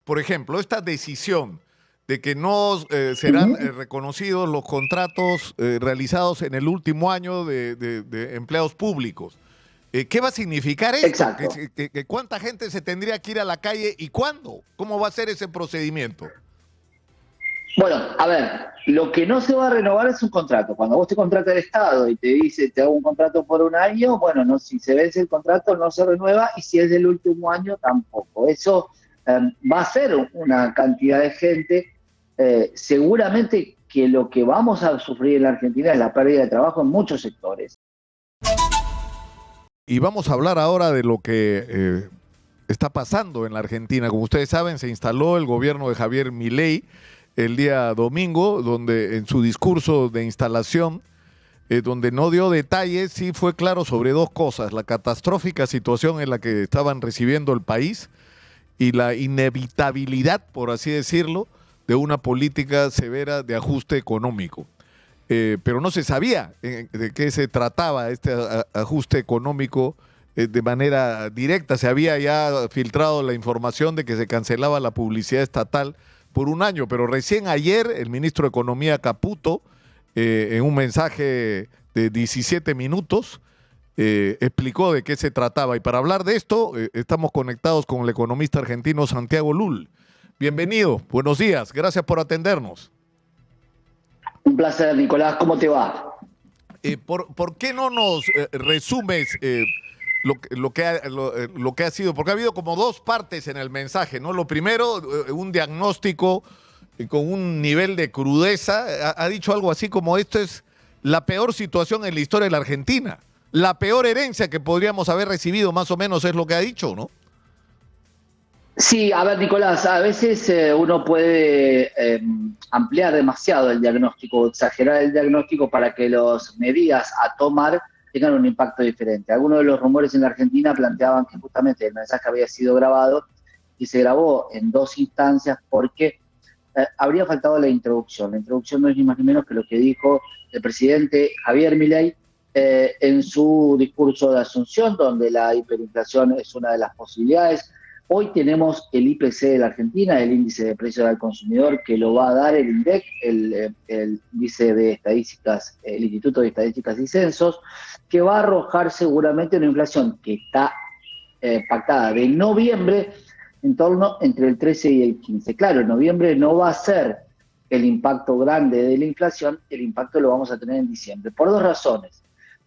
Por ejemplo, esta decisión de que no serán reconocidos los contratos realizados en el último año de empleados públicos. ¿Qué va a significar esto? Exacto. ¿Cuánta gente se tendría que ir a la calle y cuándo? ¿Cómo va a ser ese procedimiento? Bueno, a ver, lo que no se va a renovar es un contrato. Cuando vos te contrata el Estado y te dice, te hago un contrato por un año, bueno, no, si se vence el contrato no se renueva y si es del último año tampoco. Eso va a ser una cantidad de gente. Seguramente que lo que vamos a sufrir en la Argentina es la pérdida de trabajo en muchos sectores. Y vamos a hablar ahora de lo que está pasando en la Argentina. Como ustedes saben, se instaló el gobierno de Javier Milei el día domingo, donde en su discurso de instalación, donde no dio detalles, sí fue claro sobre dos cosas: la catastrófica situación en la que estaban recibiendo el país y la inevitabilidad, por así decirlo, de una política severa de ajuste económico. Pero no se sabía de qué se trataba este ajuste económico de manera directa. Se había ya filtrado la información de que se cancelaba la publicidad estatal por un año, pero recién ayer el ministro de Economía Caputo, en un mensaje de 17 minutos, explicó de qué se trataba. Y para hablar de esto, estamos conectados con el economista argentino Santiago Lul. Bienvenido, buenos días, gracias por atendernos. Un placer, Nicolás, ¿cómo te va? ¿Por qué no nos resumes lo que ha sido? Porque ha habido como dos partes en el mensaje, ¿no? Lo primero, un diagnóstico con un nivel de crudeza. Ha dicho algo así como: esto es la peor situación en la historia de la Argentina. La peor herencia que podríamos haber recibido, más o menos, es lo que ha dicho, ¿no? Sí, a ver, Nicolás, a veces uno puede ampliar demasiado el diagnóstico, exagerar el diagnóstico para que las medidas a tomar tengan un impacto diferente. Algunos de los rumores en la Argentina planteaban que justamente el mensaje había sido grabado y se grabó en dos instancias porque habría faltado la introducción. La introducción no es ni más ni menos que lo que dijo el presidente Javier Milei en su discurso de Asunción, donde la hiperinflación es una de las posibilidades. Hoy tenemos el IPC de la Argentina, el índice de precios al consumidor, que lo va a dar el INDEC, el índice de estadísticas, el Instituto de Estadísticas y Censos, que va a arrojar seguramente una inflación que está pactada de noviembre en torno entre el 13 y el 15. Claro, en noviembre no va a ser el impacto grande de la inflación, el impacto lo vamos a tener en diciembre, por dos razones.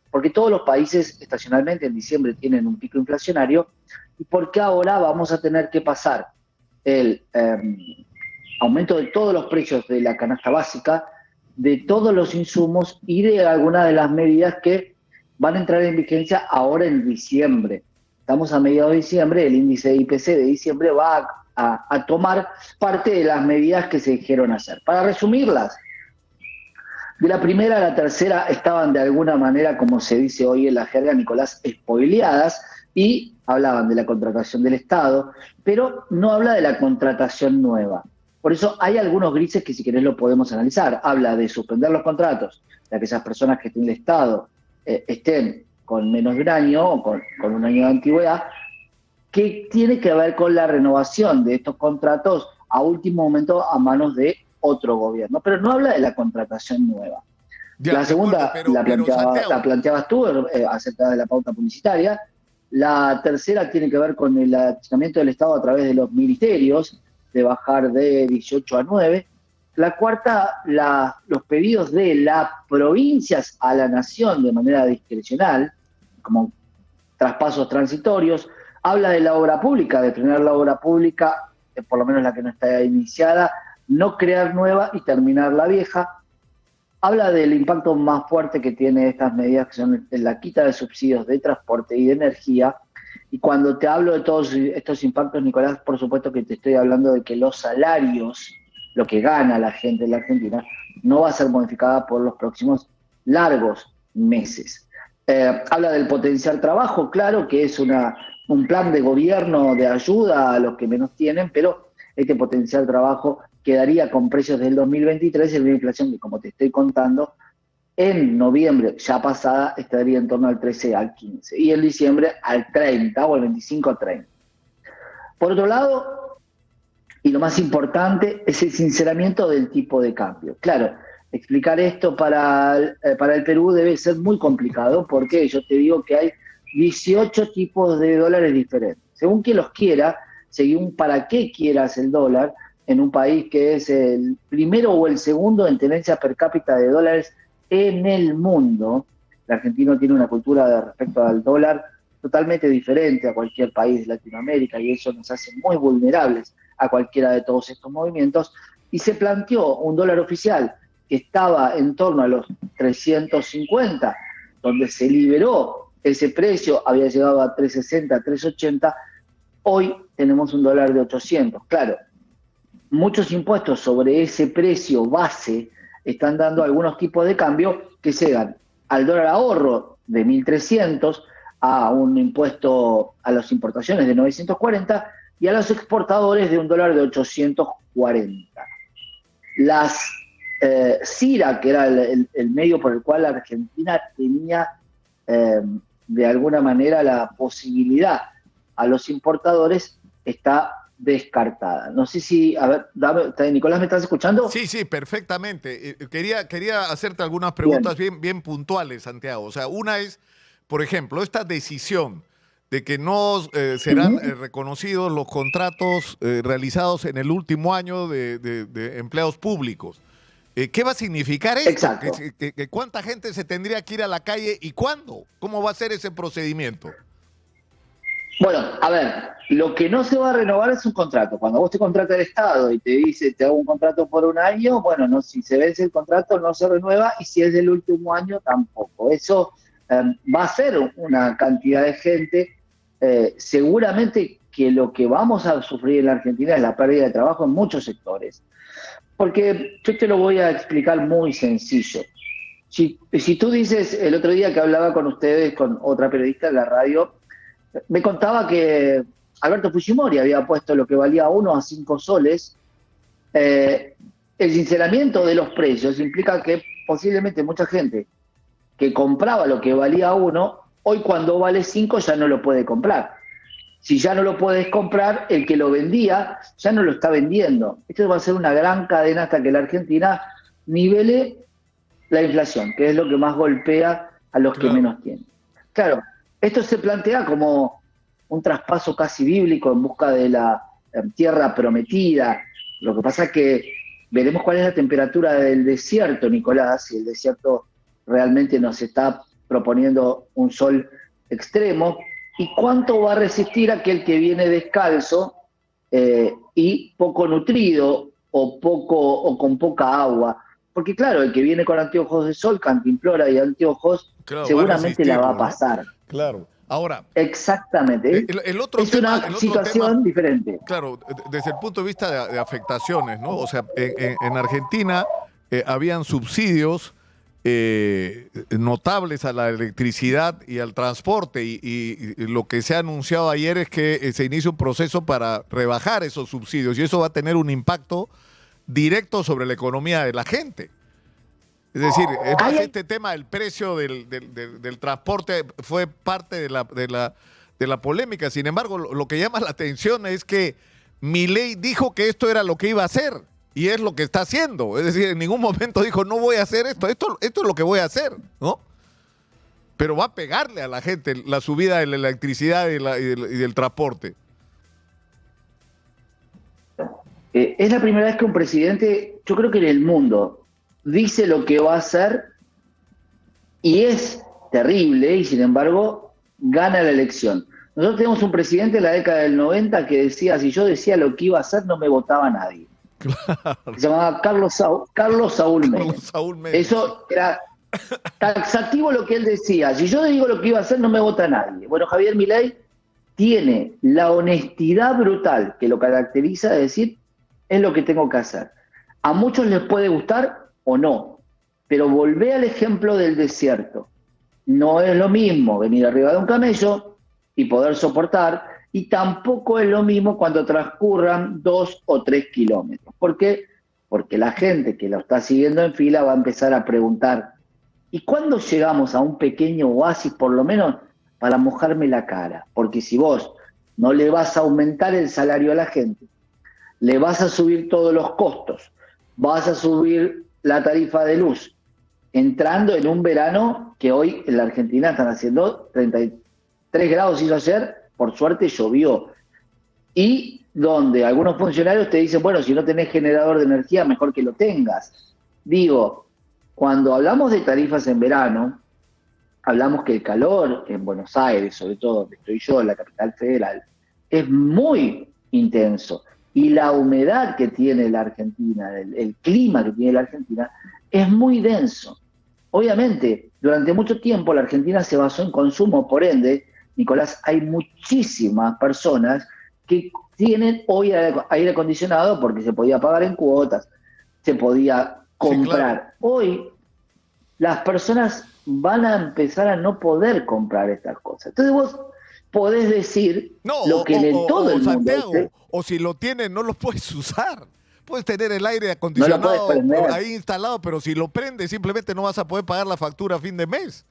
Porque todos los países estacionalmente en diciembre tienen un pico inflacionario y porque ahora vamos a tener que pasar el aumento de todos los precios de la canasta básica, de todos los insumos y de algunas de las medidas que van a entrar en vigencia ahora en diciembre. Estamos a mediados de diciembre, el índice de IPC de diciembre va a tomar parte de las medidas que se dijeron hacer. Para resumirlas, de la primera a la tercera estaban de alguna manera, como se dice hoy en la jerga, Nicolás, spoileadas y hablaban de la contratación del Estado, pero no habla de la contratación nueva. Por eso hay algunos grises que si querés lo podemos analizar. Habla de suspender los contratos de aquellas personas que en el Estado estén con menos de un año o con un año de antigüedad, que tiene que ver con la renovación de estos contratos a último momento a manos de otro gobierno, pero no habla de la contratación nueva. Ya, La segunda acuerdo, la planteabas tú acerca de la pauta publicitaria. La tercera tiene que ver con el accionamiento del Estado a través de los ministerios, de bajar de 18 a 9. La cuarta, los pedidos de las provincias a la nación de manera discrecional, como traspasos transitorios. Habla de la obra pública, de frenar la obra pública, por lo menos la que no está iniciada, no crear nueva y terminar la vieja. Habla del impacto más fuerte que tiene estas medidas, que son la quita de subsidios de transporte y de energía. Y cuando te hablo de todos estos impactos, Nicolás, por supuesto que te estoy hablando de que los salarios, lo que gana la gente en la Argentina, no va a ser modificada por los próximos largos meses. Habla del potenciar trabajo, claro que es un plan de gobierno de ayuda a los que menos tienen, pero este potenciar trabajo quedaría con precios del 2023 y una inflación que, como te estoy contando, en noviembre ya pasada estaría en torno al 13 al 15 y en diciembre al 30 o al 25 al 30. Por otro lado, y lo más importante es el sinceramiento del tipo de cambio. Claro, explicar esto para el Perú debe ser muy complicado porque yo te digo que hay 18 tipos de dólares diferentes. Según quien los quiera, según para qué quieras el dólar, en un país que es el primero o el segundo en tenencia per cápita de dólares en el mundo, el argentino tiene una cultura respecto al dólar totalmente diferente a cualquier país de Latinoamérica y eso nos hace muy vulnerables a cualquiera de todos estos movimientos, y se planteó un dólar oficial que estaba en torno a los 350, donde se liberó ese precio, había llegado a 360, 380, hoy tenemos un dólar de 800. Claro, muchos impuestos sobre ese precio base están dando algunos tipos de cambio que llegan al dólar ahorro de 1.300, a un impuesto a las importaciones de 940 y a los exportadores de un dólar de 840. Las CIRA, que era el medio por el cual la Argentina tenía de alguna manera la posibilidad a los importadores, está descartada. No sé si, a ver, Nicolás, ¿me estás escuchando? Sí, sí, perfectamente. Quería hacerte algunas preguntas bien puntuales, Santiago. O sea, una es, por ejemplo, esta decisión de que no serán reconocidos los contratos realizados en el último año de empleados públicos. ¿Qué va a significar esto? Exacto. ¿Cuánta gente se tendría que ir a la calle y cuándo? ¿Cómo va a ser ese procedimiento? Bueno, a ver, lo que no se va a renovar es un contrato. Cuando vos te contrata el Estado y te dice, te hago un contrato por un año, bueno, no, si se vence el contrato no se renueva, y si es del último año tampoco. Eso va a ser una cantidad de gente. Seguramente que lo que vamos a sufrir en la Argentina es la pérdida de trabajo en muchos sectores. Porque yo te lo voy a explicar muy sencillo. Si tú dices, el otro día que hablaba con ustedes, con otra periodista en la radio, me contaba que Alberto Fujimori había puesto lo que valía 1 a 5 soles. El sinceramiento de los precios implica que posiblemente mucha gente que compraba lo que valía 1, hoy cuando vale 5 ya no lo puede comprar. Si ya no lo puedes comprar, el que lo vendía ya no lo está vendiendo. Esto va a ser una gran cadena hasta que la Argentina nivele la inflación, que es lo que más golpea a los que menos tienen. Claro, esto se plantea como un traspaso casi bíblico en busca de la tierra prometida. Lo que pasa es que veremos cuál es la temperatura del desierto, Nicolás, si el desierto realmente nos está proponiendo un sol extremo, y cuánto va a resistir aquel que viene descalzo y poco nutrido o con poca agua. Porque claro, el que viene con anteojos de sol, cantimplora y anteojos, seguramente la va a pasar. ¿No? Claro. Ahora. Exactamente. El otro es tema, una situación diferente. Claro, desde el punto de vista de afectaciones, ¿no? O sea, en Argentina habían subsidios notables a la electricidad y al transporte y lo que se ha anunciado ayer es que se inicia un proceso para rebajar esos subsidios y eso va a tener un impacto directo sobre la economía de la gente. Es decir, este tema del precio del transporte fue parte de la polémica. Sin embargo, lo que llama la atención es que Milei dijo que esto era lo que iba a hacer y es lo que está haciendo. Es decir, en ningún momento dijo, no voy a hacer esto es lo que voy a hacer, ¿no? Pero va a pegarle a la gente la subida de la electricidad y del transporte. Es la primera vez que un presidente, yo creo que en el mundo, dice lo que va a hacer y es terrible y sin embargo gana la elección. Nosotros tenemos un presidente en la década del 90 que decía, si yo decía lo que iba a hacer no me votaba nadie. Claro. Se llamaba Carlos Saúl Menem. Eso era taxativo lo que él decía. Si yo digo lo que iba a hacer no me vota nadie. Bueno, Javier Milei tiene la honestidad brutal que lo caracteriza de decir es lo que tengo que hacer. A muchos les puede gustar o no, pero volvé al ejemplo del desierto. No es lo mismo venir arriba de un camello y poder soportar, y tampoco es lo mismo cuando transcurran 2 o 3 kilómetros. ¿Por qué? Porque la gente que lo está siguiendo en fila va a empezar a preguntar, ¿y cuándo llegamos a un pequeño oasis, por lo menos, para mojarme la cara? Porque si vos no le vas a aumentar el salario a la gente, le vas a subir todos los costos, vas a subir la tarifa de luz, entrando en un verano que hoy en la Argentina están haciendo 33 grados hizo ayer, por suerte llovió. Y donde algunos funcionarios te dicen, bueno, si no tenés generador de energía, mejor que lo tengas. Digo, cuando hablamos de tarifas en verano, hablamos que el calor en Buenos Aires, sobre todo donde estoy yo, en la capital federal, es muy intenso. Y la humedad que tiene la Argentina, el clima que tiene la Argentina, es muy denso. Obviamente, durante mucho tiempo la Argentina se basó en consumo, por ende, Nicolás, hay muchísimas personas que tienen hoy aire acondicionado porque se podía pagar en cuotas, se podía comprar. Sí, claro. Hoy las personas van a empezar a no poder comprar estas cosas. Entonces vos podés decir lo que en todo el mundo... Santiago, o si lo tienes, no lo puedes usar. Puedes tener el aire acondicionado ahí instalado, pero si lo prendes, simplemente no vas a poder pagar la factura a fin de mes.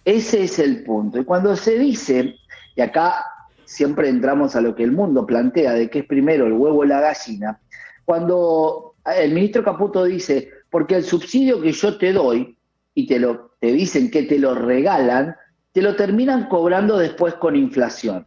Ese es el punto. Y cuando se dice, y acá siempre entramos a lo que el mundo plantea, de que es primero el huevo o la gallina, cuando el ministro Caputo dice, porque el subsidio que yo te doy, y te dicen que te lo regalan, te lo terminan cobrando después con inflación.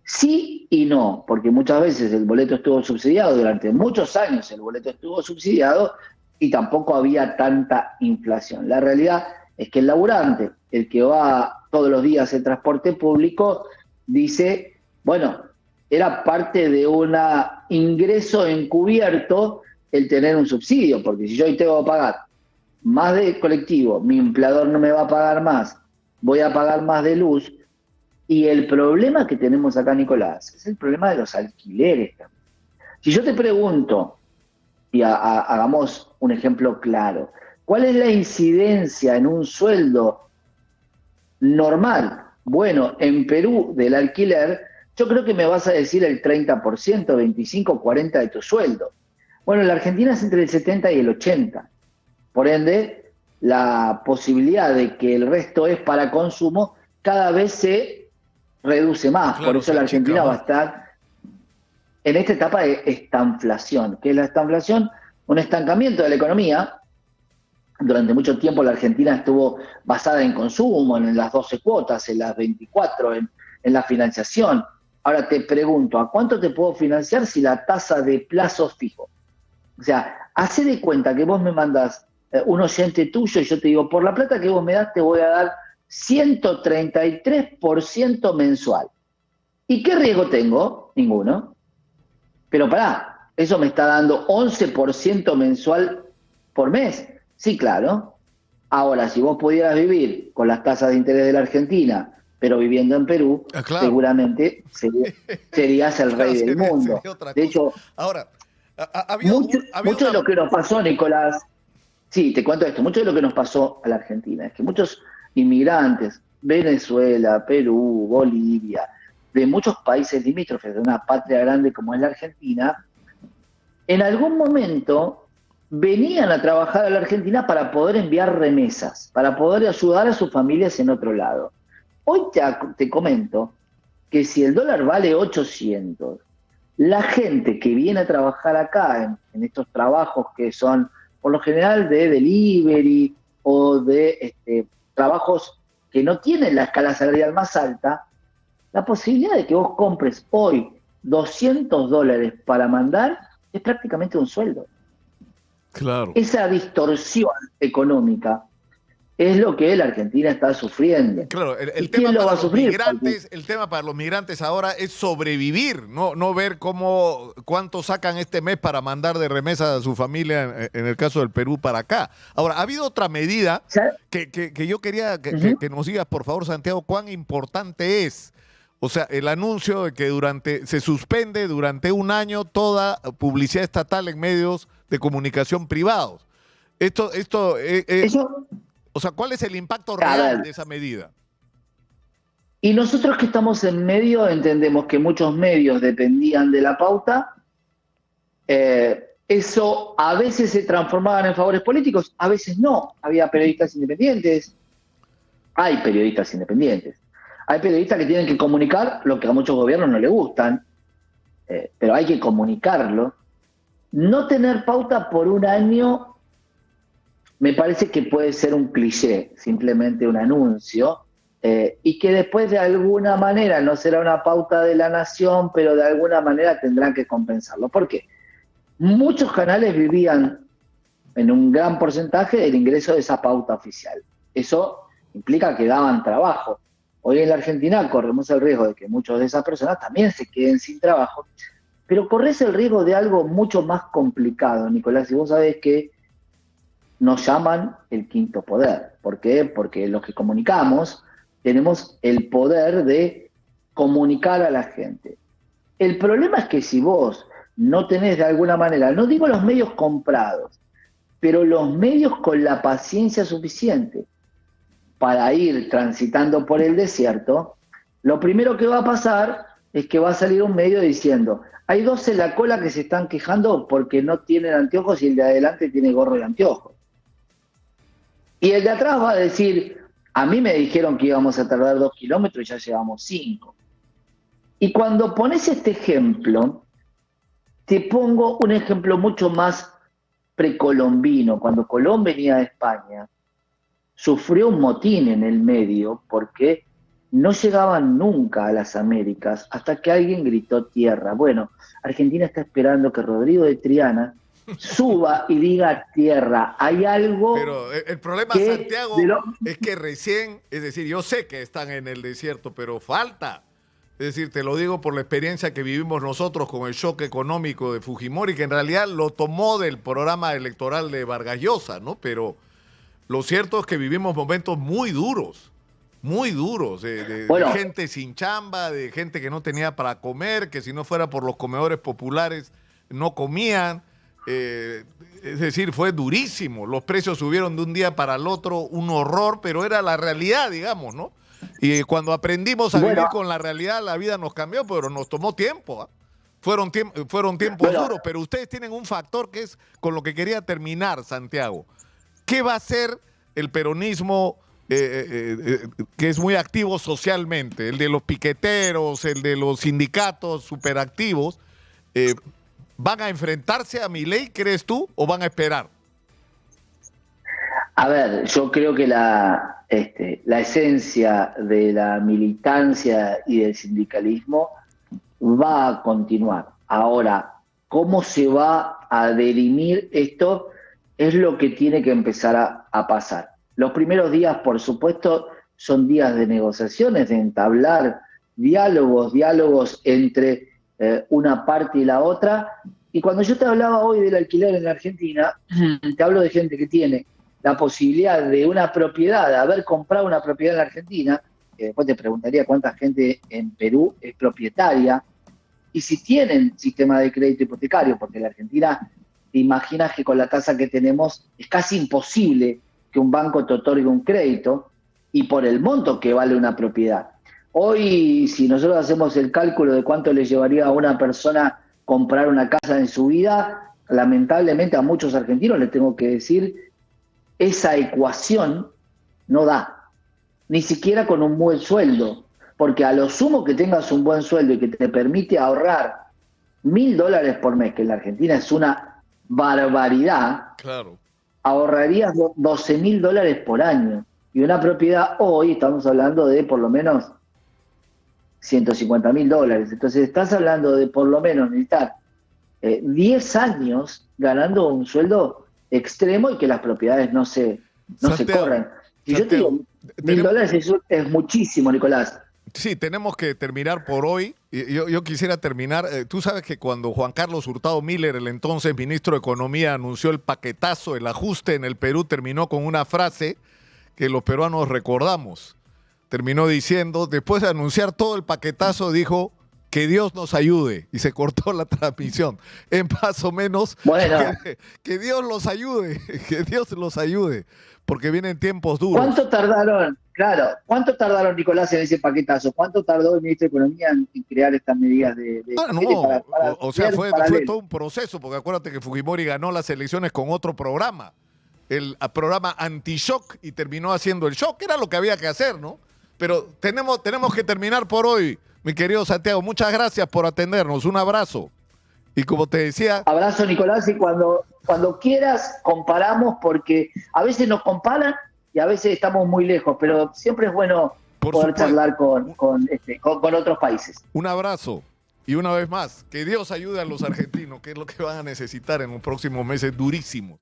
Sí y no, porque muchas veces el boleto estuvo subsidiado, durante muchos años el boleto estuvo subsidiado y tampoco había tanta inflación. La realidad es que el laburante, el que va todos los días en transporte público, dice, bueno, era parte de un ingreso encubierto el tener un subsidio, porque si yo hoy tengo que pagar más de colectivo, mi empleador no me va a pagar más, voy a pagar más de luz. Y el problema que tenemos acá, Nicolás, es el problema de los alquileres. Si yo te pregunto, y hagamos un ejemplo claro, ¿cuál es la incidencia en un sueldo normal? Bueno, en Perú, del alquiler, yo creo que me vas a decir el 30%, 25, 40% de tu sueldo. Bueno, en la Argentina es entre el 70 y el 80%. Por ende, la posibilidad de que el resto es para consumo cada vez se reduce más. Claro, por eso la Argentina va a estar en esta etapa de estanflación. ¿Qué es la estanflación? Un estancamiento de la economía. Durante mucho tiempo la Argentina estuvo basada en consumo, en las 12 cuotas, en las 24, en la financiación. Ahora te pregunto, ¿a cuánto te puedo financiar si la tasa de plazo fijo? O sea, hacé de cuenta que vos me mandás un oyente tuyo y yo te digo, por la plata que vos me das te voy a dar 133% mensual. ¿Y qué riesgo tengo? Ninguno. Pero pará, eso me está dando 11% mensual por mes. Sí, claro. Ahora, si vos pudieras vivir con las tasas de interés de la Argentina, pero viviendo en Perú, claro, seguramente serías el rey del mundo. De hecho, ahora, mucho de lo que nos pasó, Nicolás, sí, te cuento esto, mucho de lo que nos pasó a la Argentina es que muchos inmigrantes, Venezuela, Perú, Bolivia, de muchos países limítrofes de una patria grande como es la Argentina, en algún momento venían a trabajar a la Argentina para poder enviar remesas, para poder ayudar a sus familias en otro lado. Hoy te comento que si el dólar vale 800, la gente que viene a trabajar acá en estos trabajos que son por lo general de delivery o de trabajos que no tienen la escala salarial más alta, la posibilidad de que vos compres hoy $200 para mandar es prácticamente un sueldo. Claro. Esa distorsión económica es lo que la Argentina está sufriendo. Claro, el tema para los migrantes, el tema para los migrantes ahora es sobrevivir, no ver cuánto sacan este mes para mandar de remesa a su familia, en el caso del Perú, para acá. Ahora, ha habido otra medida que yo quería que nos digas, por favor, Santiago, cuán importante es. O sea, el anuncio de que se suspende durante un año toda publicidad estatal en medios de comunicación privados. Eso, o sea, ¿cuál es el impacto real de esa medida? Y nosotros que estamos en medio entendemos que muchos medios dependían de la pauta. Eso a veces se transformaban en favores políticos, a veces no. Había periodistas independientes. Hay periodistas independientes. Hay periodistas que tienen que comunicar lo que a muchos gobiernos no les gustan. pero hay que comunicarlo. No tener pauta por un año me parece que puede ser un cliché, simplemente un anuncio, y que después de alguna manera no será una pauta de la nación, pero de alguna manera tendrán que compensarlo. ¿Por qué? Muchos canales vivían en un gran porcentaje del ingreso de esa pauta oficial. Eso implica que daban trabajo. Hoy en la Argentina corremos el riesgo de que muchas de esas personas también se queden sin trabajo, pero corres el riesgo de algo mucho más complicado, Nicolás, y vos sabés que nos llaman el quinto poder. ¿Por qué? Porque los que comunicamos tenemos el poder de comunicar a la gente. El problema es que si vos no tenés de alguna manera, no digo los medios comprados, pero los medios con la paciencia suficiente para ir transitando por el desierto, lo primero que va a pasar es que va a salir un medio diciendo, hay dos en la cola que se están quejando porque no tienen anteojos y el de adelante tiene gorro y anteojos. Y el de atrás va a decir, a mí me dijeron que íbamos a tardar 2 kilómetros y ya llevamos 5. Y cuando pones este ejemplo, te pongo un ejemplo mucho más precolombino. Cuando Colón venía de España, sufrió un motín en el medio porque no llegaban nunca a las Américas hasta que alguien gritó tierra. Bueno, Argentina está esperando que Rodrigo de Triana suba y diga tierra. Hay algo. Pero el problema, que Santiago, es que recién, es decir, yo sé que están en el desierto, pero falta. Es decir, te lo digo por la experiencia que vivimos nosotros con el shock económico de Fujimori, que en realidad lo tomó del programa electoral de Vargas Llosa, ¿no? Pero lo cierto es que vivimos momentos muy duros, de gente sin chamba, de gente que no tenía para comer, que si no fuera por los comedores populares no comían. Es decir, fue durísimo. Los precios subieron de un día para el otro, un horror, pero era la realidad, digamos, ¿no? Y cuando aprendimos a vivir con la realidad, la vida nos cambió, pero nos tomó tiempo, ¿eh? Fueron tiempos duros, pero ustedes tienen un factor que es con lo que quería terminar, Santiago. ¿Qué va a hacer el peronismo que es muy activo socialmente? El de los piqueteros, el de los sindicatos superactivos. ¿Van a enfrentarse a Milei, crees tú, o van a esperar? A ver, yo creo que la esencia de la militancia y del sindicalismo va a continuar. Ahora, ¿cómo se va a dirimir esto? Es lo que tiene que empezar a pasar. Los primeros días, por supuesto, son días de negociaciones, de entablar diálogos entre una parte y la otra. Y cuando yo te hablaba hoy del alquiler en la Argentina, te hablo de gente que tiene la posibilidad de una propiedad, de haber comprado una propiedad en la Argentina, que después te preguntaría cuánta gente en Perú es propietaria, y si tienen sistema de crédito hipotecario, porque en la Argentina te imaginas que con la tasa que tenemos es casi imposible que un banco te otorgue un crédito, y por el monto que vale una propiedad. Hoy, si nosotros hacemos el cálculo de cuánto le llevaría a una persona comprar una casa en su vida, lamentablemente a muchos argentinos les tengo que decir, esa ecuación no da, ni siquiera con un buen sueldo, porque a lo sumo que tengas un buen sueldo y que te permite ahorrar $1.000 por mes, que en la Argentina es una barbaridad, claro, ahorrarías $12.000 por año. Y una propiedad hoy estamos hablando de por lo menos $150.000. Entonces estás hablando de por lo menos necesitar 10 años ganando un sueldo extremo y que las propiedades no se corran. Si yo te digo, $1.000 es muchísimo, Nicolás. Sí, tenemos que terminar por hoy. Yo quisiera terminar. Tú sabes que cuando Juan Carlos Hurtado Miller, el entonces ministro de Economía, anunció el paquetazo, el ajuste en el Perú, terminó con una frase que los peruanos recordamos. Terminó diciendo, después de anunciar todo el paquetazo, dijo que Dios nos ayude, y se cortó la transmisión. En más o menos, bueno, que Dios los ayude, que Dios los ayude, porque vienen tiempos duros. ¿Cuánto tardaron, Nicolás, en ese paquetazo? ¿Cuánto tardó el ministro de Economía en crear estas medidas o sea, fue todo un proceso, porque acuérdate que Fujimori ganó las elecciones con otro programa, el programa anti-shock, y terminó haciendo el shock, era lo que había que hacer, ¿no? Pero tenemos que terminar por hoy. Mi querido Santiago, muchas gracias por atendernos. Un abrazo. Y como te decía... Abrazo, Nicolás, y cuando quieras comparamos, porque a veces nos comparan y a veces estamos muy lejos, pero siempre es bueno poder charlar con otros países. Un abrazo. Y una vez más, que Dios ayude a los argentinos, que es lo que van a necesitar en los próximos meses durísimos.